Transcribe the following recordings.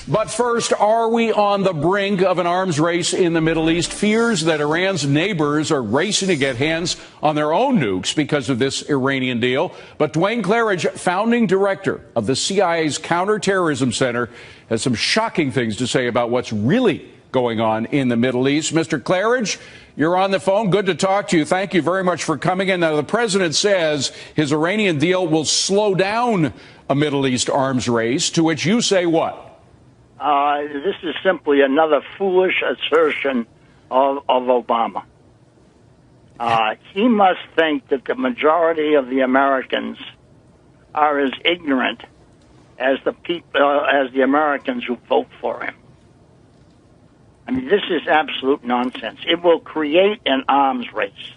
But first, are we on the brink of an arms race in the Middle East? Fears that Iran's neighbors are racing to get hands on their own nukes because of this Iranian deal. But Dwayne Claridge, founding director of the CIA's Counterterrorism Center, has some shocking things to say about what's really going on in the Middle East. Mr. Claridge, you're on the phone. Good to talk to you. Thank you very much for coming in. Now, the president says his Iranian deal will slow down a Middle East arms race, to which you say what? This is simply another foolish assertion of Obama. He must think that the majority of the Americans are as ignorant as the Americans who vote for him. I mean, this is absolute nonsense. It will create an arms race.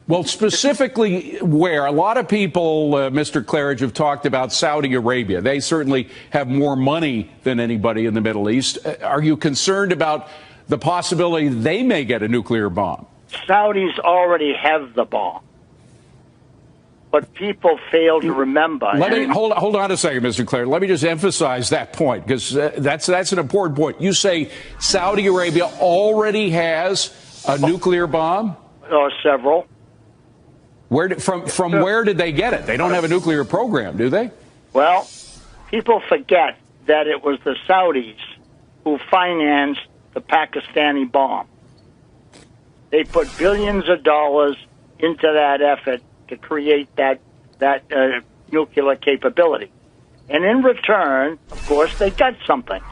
Well, specifically where? A lot of people, Mr. Claridge, have talked about Saudi Arabia. They certainly have more money than anybody in the Middle East. Are you concerned about the possibility they may get a nuclear bomb? Saudis already have the bomb. But people fail to remember. Hold on a second, Mr. Claridge. Let me just emphasize that point, because that's an important point. You say Saudi Arabia already has a nuclear bomb? Several. From where did they get it? They don't have a nuclear program, do they? Well, people forget that it was the Saudis who financed the Pakistani bomb. They put billions of dollars into that effort to create that nuclear capability. And in return, of course, they got something.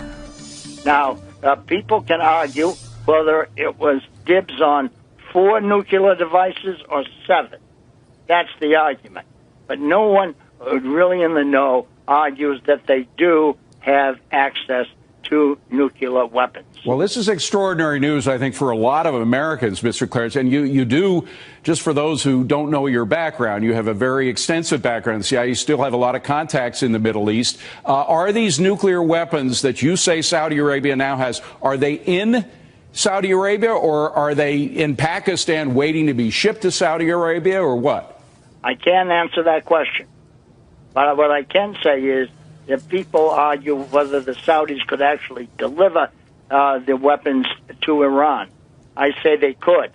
Now, people can argue whether it was dibs on 4 nuclear devices or 7. That's the argument. But no one really in the know argues that they do have access to nuclear weapons. Well, this is extraordinary news, I think, for a lot of Americans, Mr. Claridge. And you do, just for those who don't know your background, you have a very extensive background in the CIA. You still have a lot of contacts in the Middle East. Are these nuclear weapons that you say Saudi Arabia now has, are they in Saudi Arabia, or are they in Pakistan waiting to be shipped to Saudi Arabia, or what? I can't answer that question. But what I can say is, if people argue whether the Saudis could actually deliver the weapons to Iran, I say they could.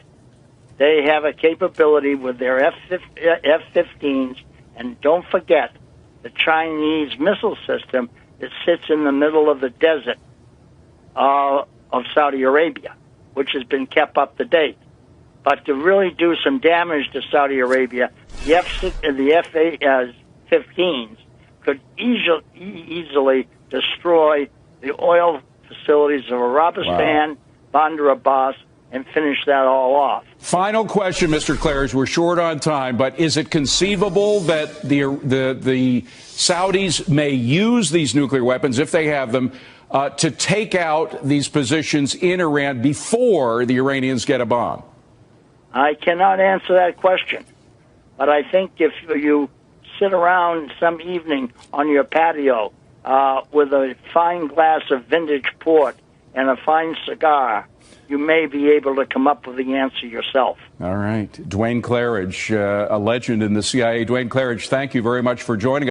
They have a capability with their F-15s, and don't forget the Chinese missile system that sits in the middle of the desert of Saudi Arabia, which has been kept up to date. But to really do some damage to Saudi Arabia, the F-15s could easily destroy the oil facilities of Arabistan, Bandar Abbas, and finish that all off. Final question, Mr. Claridge. We're short on time, but is it conceivable that the Saudis may use these nuclear weapons, if they have them, to take out these positions in Iran before the Iranians get a bomb? I cannot answer that question. But I think if you sit around some evening on your patio with a fine glass of vintage port and a fine cigar, you may be able to come up with the answer yourself. All right. Dwayne Claridge, a legend in the CIA. Dwayne Claridge, thank you very much for joining us.